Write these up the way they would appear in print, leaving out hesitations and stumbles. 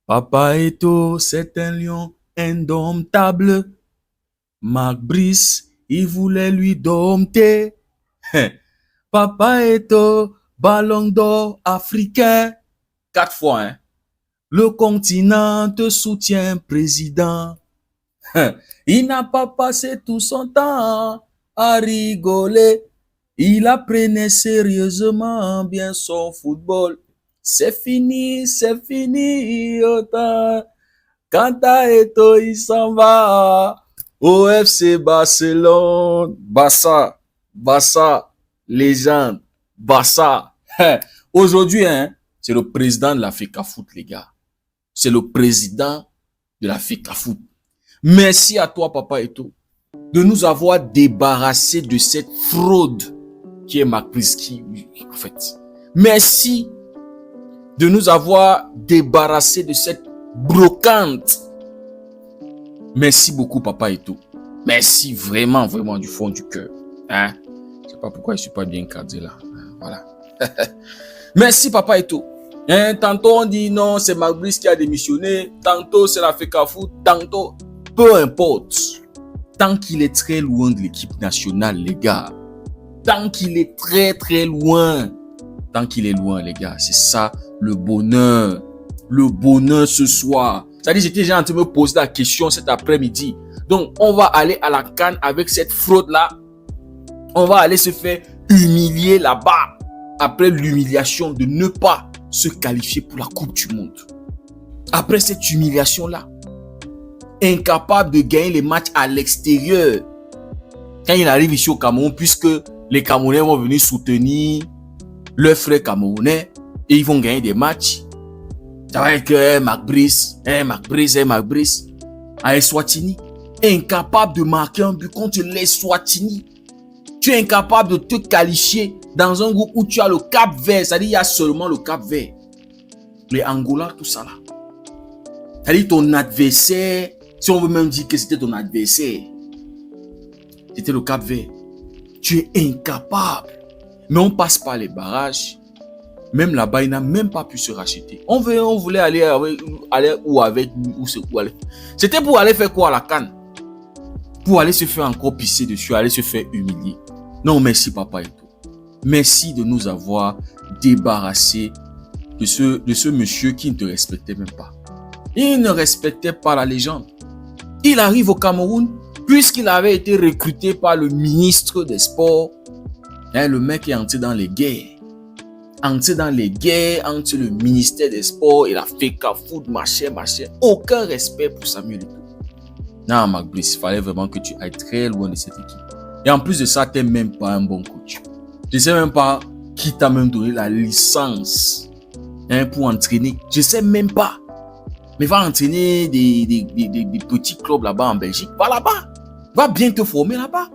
Papa Eto'o, c'est un lion indomptable. Marc Brice, il voulait lui dompter. Papa Eto'o, ballon d'or africain. 4 fois, hein. Le continent te soutient, président. Il n'a pas passé tout son temps à rigoler. Il apprenait sérieusement bien son football. C'est fini, autant. Quant à Eto'o, il s'en va au FC Barcelone. Barça, légende, Barça. Aujourd'hui, hein, c'est le président de l'Africa Foot, les gars. C'est le président de l'Africa Foot. Merci à toi, Papa Eto'o, de nous avoir débarrassé de cette fraude qui est Marc Brice, en fait. Merci de nous avoir débarrassé de cette brocante. Merci beaucoup, Papa Eto'o. Merci vraiment, vraiment du fond du cœur. Hein? Je sais pas pourquoi je suis pas bien cadré là. Voilà. Merci, Papa Eto'o. Hein? Tantôt on dit non, c'est Marc Brice qui a démissionné. Tantôt c'est l'Africa Foot. Tantôt, peu importe. Tant qu'il est très loin de l'équipe nationale, les gars. Tant qu'il est très, très loin. Tant qu'il est loin, les gars. C'est ça, le bonheur. Le bonheur ce soir. C'est-à-dire, j'étais déjà en train de me poser la question cet après-midi. Donc, on va aller à la CAN avec cette fraude-là. On va aller se faire humilier là-bas. Après l'humiliation de ne pas se qualifier pour la Coupe du Monde. Après cette humiliation-là, incapable de gagner les matchs à l'extérieur. Quand il arrive ici au Cameroun, puisque les Camerounais vont venir soutenir leurs frères camerounais et ils vont gagner des matchs. Ça va être que Marc Brice, à Eswatini, incapable de marquer un but contre l'Eswatini. Tu es incapable de te qualifier dans un groupe où tu as le Cap Vert, c'est-à-dire il y a seulement le Cap Vert. Les Angola, tout ça là. C'est-à-dire ton adversaire, si on veut même dire que c'était ton adversaire, c'était le Cap Vert. Tu es incapable. Mais on passe par les barrages. Même là-bas, il n'a même pas pu se racheter. On voulait aller avec lui. C'était pour aller faire quoi à la CAN? Pour aller se faire encore pisser dessus, aller se faire humilier. Non, merci Papa Eto'o. Merci de nous avoir débarrassé de ce monsieur qui ne te respectait même pas. Il ne respectait pas la légende. Il arrive au Cameroun, puisqu'il avait été recruté par le ministre des Sports. Hein, le mec est entré dans les guerres. Entré dans les guerres entre le ministère des Sports et l'Africa Foot, machin. Aucun respect pour Samuel Eto'o. Non, Marc Brice, il fallait vraiment que tu ailles très loin de cette équipe. Et en plus de ça, tu n'es même pas un bon coach. Je ne sais même pas qui t'a même donné la licence, hein, pour entraîner. Je ne sais même pas. Mais va entraîner des petits clubs là-bas en Belgique. Va là-bas. Va bien te former là-bas.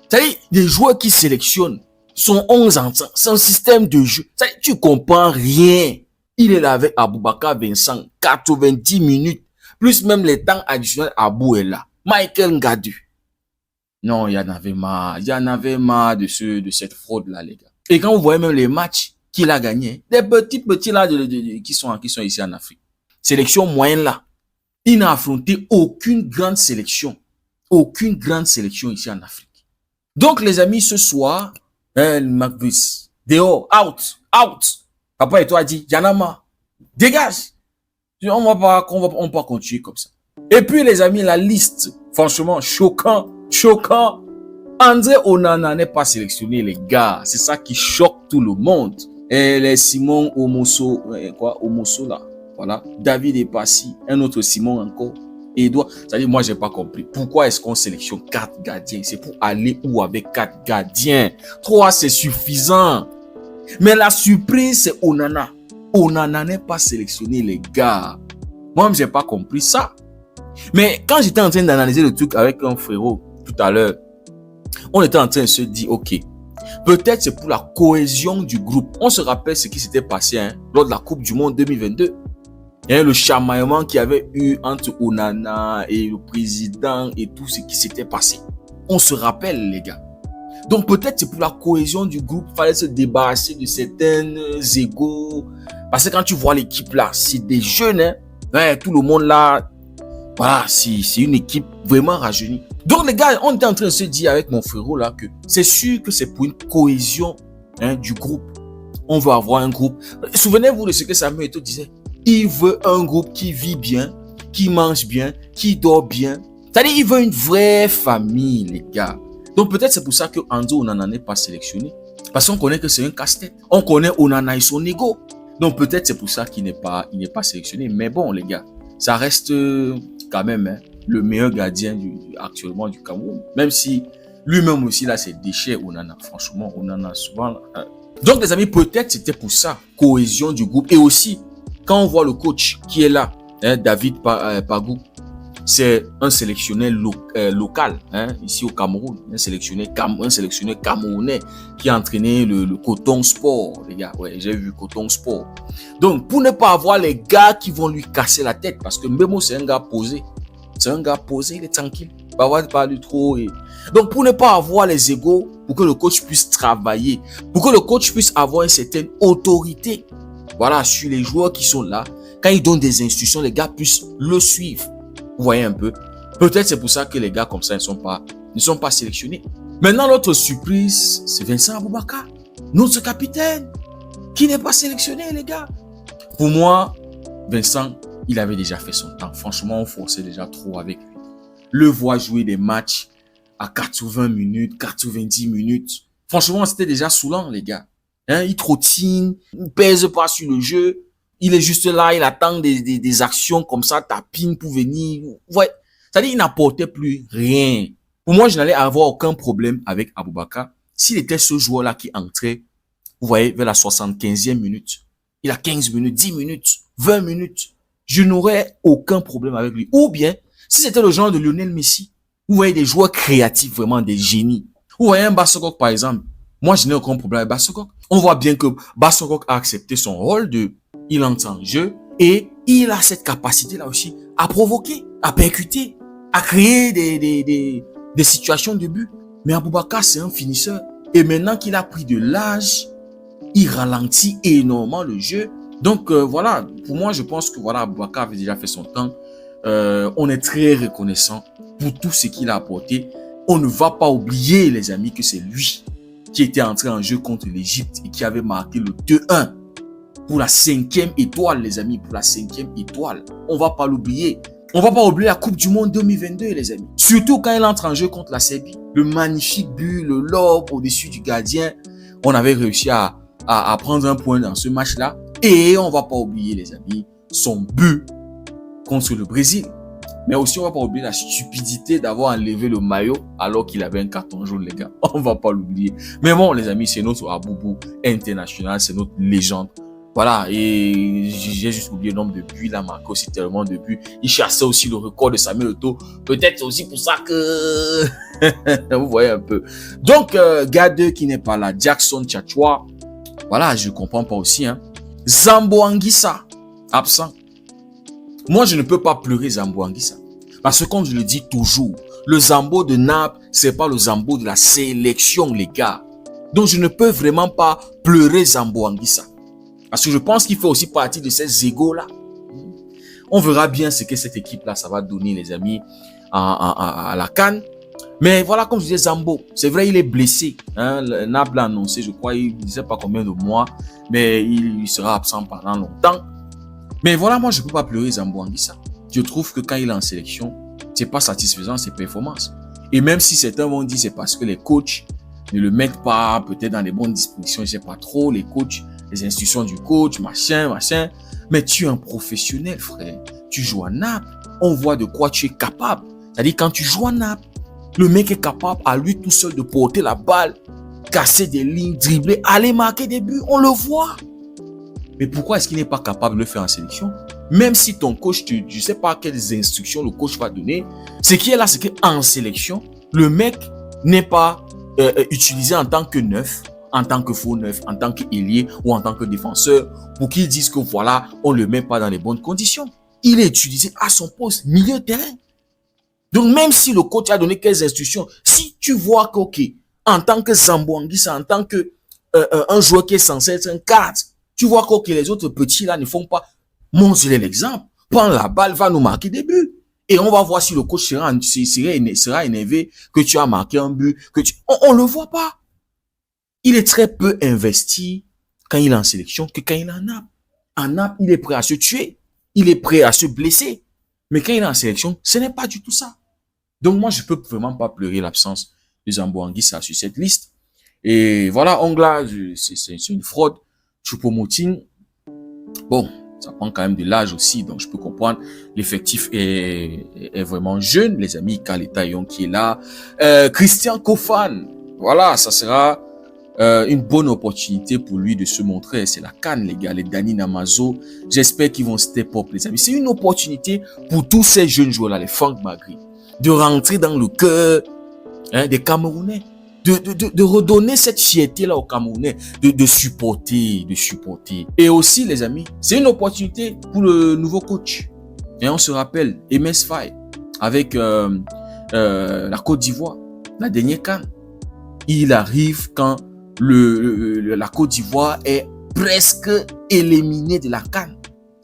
C'est-à-dire, les joueurs qui sélectionnent sont 11 entrants. C'est un système de jeu. C'est-à-dire, tu comprends rien. Il est là avec Aboubakar Vincent, 90 minutes. Plus même les temps additionnels, Abou est là. Michael Ngadu. Non, il y en avait marre. Il y en avait marre de cette fraude-là, les gars. Et quand vous voyez même les matchs qu'il a gagnés, des petits là qui sont ici en Afrique. Sélection moyenne là. Il n'a affronté aucune grande sélection. Aucune grande sélection ici en Afrique. Donc, les amis, ce soir, Marc Brice, dehors, out. Papa Eto'o a dit, Yanama, dégage. On va pas continuer comme ça. Et puis, les amis, la liste, franchement, choquant. André Onana n'est pas sélectionné, les gars. C'est ça qui choque tout le monde. Et les Simon Omoso là. Voilà. David Epassi, un autre Simon encore. Edouard. C'est-à-dire, moi, j'ai pas compris. Pourquoi est-ce qu'on sélectionne 4 gardiens? C'est pour aller où avec 4 gardiens? 3, c'est suffisant. Mais la surprise, c'est Onana. Onana n'est pas sélectionné, les gars. Moi-même, j'ai pas compris ça. Mais quand j'étais en train d'analyser le truc avec un frérot tout à l'heure, on était en train de se dire, ok, peut-être c'est pour la cohésion du groupe. On se rappelle ce qui s'était passé, hein, lors de la Coupe du Monde 2022. Il y a le chamaillement qu'il y avait eu entre Onana et le président et tout ce qui s'était passé. On se rappelle, les gars. Donc peut-être c'est pour la cohésion du groupe, il fallait se débarrasser de certains égos. Parce que quand tu vois l'équipe là, c'est des jeunes, hein. Ouais, tout le monde là, voilà, c'est une équipe vraiment rajeunie. Donc les gars, on était en train de se dire avec mon frérot là que c'est sûr que c'est pour une cohésion du groupe. On veut avoir un groupe. Souvenez-vous de ce que Samuel Eto'o disait. Il veut un groupe qui vit bien, qui mange bien, qui dort bien. C'est-à-dire, il veut une vraie famille, les gars. Donc peut-être c'est pour ça que Anzo Onana n'est pas sélectionné. Parce qu'on connaît que c'est un casse-tête. On connaît Onana et son ego. Donc peut-être c'est pour ça qu'il n'est pas sélectionné. Mais bon, les gars, ça reste quand même le meilleur gardien actuellement du Cameroun. Même si lui-même aussi, là, c'est déchet, Onana. Franchement, Onana, souvent... Donc, les amis, peut-être c'était pour ça, cohésion du groupe. Et aussi, quand on voit le coach qui est là, David Pagou, c'est un sélectionneur local, ici au Cameroun, un sélectionneur camerounais qui a entraîné le Coton Sport, les gars. Ouais, j'ai vu Coton Sport. Donc, pour ne pas avoir les gars qui vont lui casser la tête, parce que Mbemo, c'est un gars posé. C'est un gars posé, il est tranquille. Pas du trop. Donc, pour ne pas avoir les égos, pour que le coach puisse travailler, pour que le coach puisse avoir une certaine autorité, voilà, sur les joueurs qui sont là, quand ils donnent des instructions, les gars puissent le suivre. Vous voyez un peu? Peut-être c'est pour ça que les gars comme ça ne sont pas sélectionnés. Maintenant, l'autre surprise, c'est Vincent Aboubakar, notre capitaine, qui n'est pas sélectionné, les gars. Pour moi, Vincent, il avait déjà fait son temps. Franchement, on forçait déjà trop avec lui. Le voir jouer des matchs à 80 minutes, 90 minutes. Franchement, c'était déjà saoulant, les gars. Il trottine, il pèse pas sur le jeu. Il est juste là, il attend des actions comme ça, tapine pour venir. Ouais. C'est-à-dire, il n'apportait plus rien. Pour moi, je n'allais avoir aucun problème avec Aboubakar s'il était ce joueur-là qui entrait, vous voyez, vers la 75e minute. Il a 15 minutes, 10 minutes, 20 minutes. Je n'aurais aucun problème avec lui. Ou bien, si c'était le genre de Lionel Messi, vous voyez des joueurs créatifs, vraiment des génies. Vous voyez un Bassokok, par exemple. Moi, je n'ai aucun problème avec Bassokok. On voit bien que Bassokok a accepté son rôle il entend le jeu et il a cette capacité-là aussi à provoquer, à percuter, à créer des situations de but. Mais Aboubakar, c'est un finisseur. Et maintenant qu'il a pris de l'âge, il ralentit énormément le jeu. Donc voilà, pour moi, je pense que voilà, Aboubakar avait déjà fait son temps. On est très reconnaissant pour tout ce qu'il a apporté. On ne va pas oublier, les amis, que c'est lui qui était entré en jeu contre l'Égypte et qui avait marqué le 2-1 pour la 5e étoile, les amis, pour la 5e étoile. On va pas l'oublier. On va pas oublier la Coupe du Monde 2022, les amis. Surtout quand il entre en jeu contre la Serbie. Le magnifique but, le lob au-dessus du gardien. On avait réussi à prendre un point dans ce match-là. Et on va pas oublier, les amis, son but contre le Brésil. Mais aussi, on va pas oublier la stupidité d'avoir enlevé le maillot alors qu'il avait un carton jaune, les gars. On va pas l'oublier. Mais bon, les amis, c'est notre Aboubou international, c'est notre légende. Voilà, et j'ai juste oublié le nombre de buts, il a marqué aussi tellement de buts. Il chassait aussi le record de Samuel Eto'o. Peut-être aussi pour ça que... Vous voyez un peu. Donc, gars 2 qui n'est pas là, Jackson Tchatchoua. Voilà, je comprends pas aussi. Zambo Anguissa, absent. Moi, je ne peux pas pleurer Zambo Anguissa. Parce que comme je le dis toujours, le Zambo de Naples, c'est pas le Zambo de la sélection, les gars. Donc, je ne peux vraiment pas pleurer Zambo Anguissa. Parce que je pense qu'il fait aussi partie de ces égos-là. On verra bien ce que cette équipe-là, ça va donner, les amis, à la CAN. Mais voilà, comme je disais, Zambo, c'est vrai, il est blessé. Naples l'a annoncé, je crois, il ne sait pas combien de mois, mais il sera absent pendant longtemps. Mais voilà, moi, je ne peux pas pleurer Zambo Anguissa. Je trouve que quand il est en sélection, c'est pas satisfaisant ses performances. Et même si certains vont dire c'est parce que les coachs ne le mettent pas peut-être dans les bonnes dispositions, je sais pas trop, les coachs, les instructions du coach, machin. Mais tu es un professionnel, frère. Tu joues à Naples. On voit de quoi tu es capable. C'est-à-dire, quand tu joues à Naples, le mec est capable à lui tout seul de porter la balle, casser des lignes, dribbler, aller marquer des buts. On le voit. Mais pourquoi est-ce qu'il n'est pas capable de le faire en sélection? Même si ton coach, tu ne sais pas quelles instructions le coach va donner. Ce qui est là, c'est qu'en sélection, le mec n'est pas utilisé en tant que neuf, en tant que faux neuf, en tant qu'ailier ou en tant que défenseur pour qu'ils disent que voilà, on ne le met pas dans les bonnes conditions. Il est utilisé à son poste, milieu de terrain. Donc même si le coach a donné quelques instructions, si tu vois que, ok, en tant que Zambo Anguissa, en tant que un joueur qui est censé être un cadre, tu vois que les autres petits là ne font pas, montre l'exemple. prend la balle, va nous marquer des buts. Et on va voir si le coach sera énervé que tu as marqué un but, on le voit pas. Il est très peu investi quand il est en sélection que quand il est en NAP. En NAP, il est prêt à se tuer. Il est prêt à se blesser. Mais quand il est en sélection, ce n'est pas du tout ça. Donc moi, je peux vraiment pas pleurer l'absence de Zambo Anguissa sur cette liste. Et voilà, Ongla, c'est une fraude. Choupo-Moting, bon, ça prend quand même de l'âge aussi, donc je peux comprendre. L'effectif est vraiment jeune. Les amis, Kaleta Young qui est là. Christian Kofan, voilà, ça sera une bonne opportunité pour lui de se montrer. C'est la CAN, les gars, les Dani Namazo. J'espère qu'ils vont step up, les amis. C'est une opportunité pour tous ces jeunes joueurs-là, les Franck Magri, de rentrer dans le cœur des Camerounais. De redonner cette fierté-là aux Camerounais, de supporter. Et aussi, les amis, c'est une opportunité pour le nouveau coach. Et on se rappelle, MS Faye, avec la Côte d'Ivoire, la dernière CAN. Il arrive quand la Côte d'Ivoire est presque éliminée de la CAN.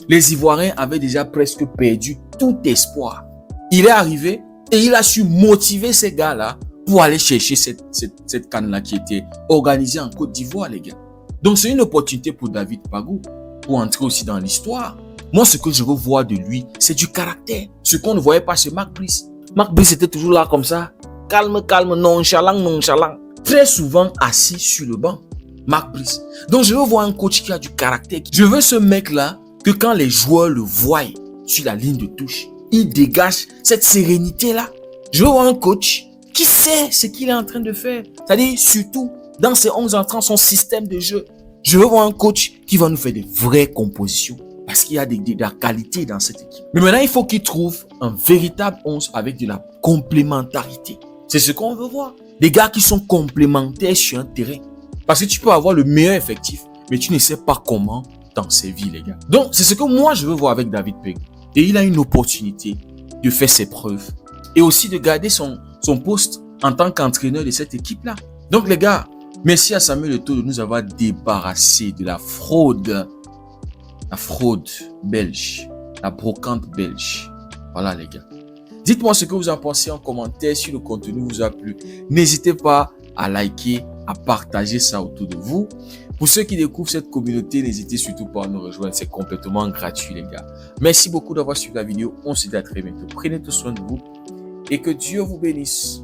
Les Ivoiriens avaient déjà presque perdu tout espoir. Il est arrivé et il a su motiver ces gars-là pour aller chercher cette CAN-là qui était organisée en Côte d'Ivoire, les gars. Donc, c'est une opportunité pour David Pagou pour entrer aussi dans l'histoire. Moi, ce que je veux voir de lui, c'est du caractère. Ce qu'on ne voyait pas chez Marc Brice. Marc Brice était toujours là comme ça. Calme, nonchalant. Très souvent assis sur le banc. Marc Brice. Donc, je veux voir un coach qui a du caractère. Je veux ce mec-là que quand les joueurs le voient sur la ligne de touche, il dégage cette sérénité-là. Je veux voir un coach qui sait ce qu'il est en train de faire. C'est-à-dire, surtout, dans ses 11 entrants, son système de jeu. Je veux voir un coach qui va nous faire des vraies compositions. Parce qu'il y a de la qualité dans cette équipe. Mais maintenant, il faut qu'il trouve un véritable 11 avec de la complémentarité. C'est ce qu'on veut voir. Des gars qui sont complémentaires sur un terrain. Parce que tu peux avoir le meilleur effectif, mais tu ne sais pas comment t'en servir, les gars. Donc, c'est ce que moi, je veux voir avec David Pagou. Et il a une opportunité de faire ses preuves. Et aussi de garder son poste en tant qu'entraîneur de cette équipe-là. Donc, les gars, merci à Samuel Eto'o de nous avoir débarrassé de la fraude. La fraude belge. La brocante belge. Voilà, les gars. Dites-moi ce que vous en pensez en commentaire si le contenu vous a plu. N'hésitez pas à liker, à partager ça autour de vous. Pour ceux qui découvrent cette communauté, n'hésitez surtout pas à nous rejoindre. C'est complètement gratuit, les gars. Merci beaucoup d'avoir suivi la vidéo. On se dit à très bientôt. Prenez tout soin de vous et que Dieu vous bénisse.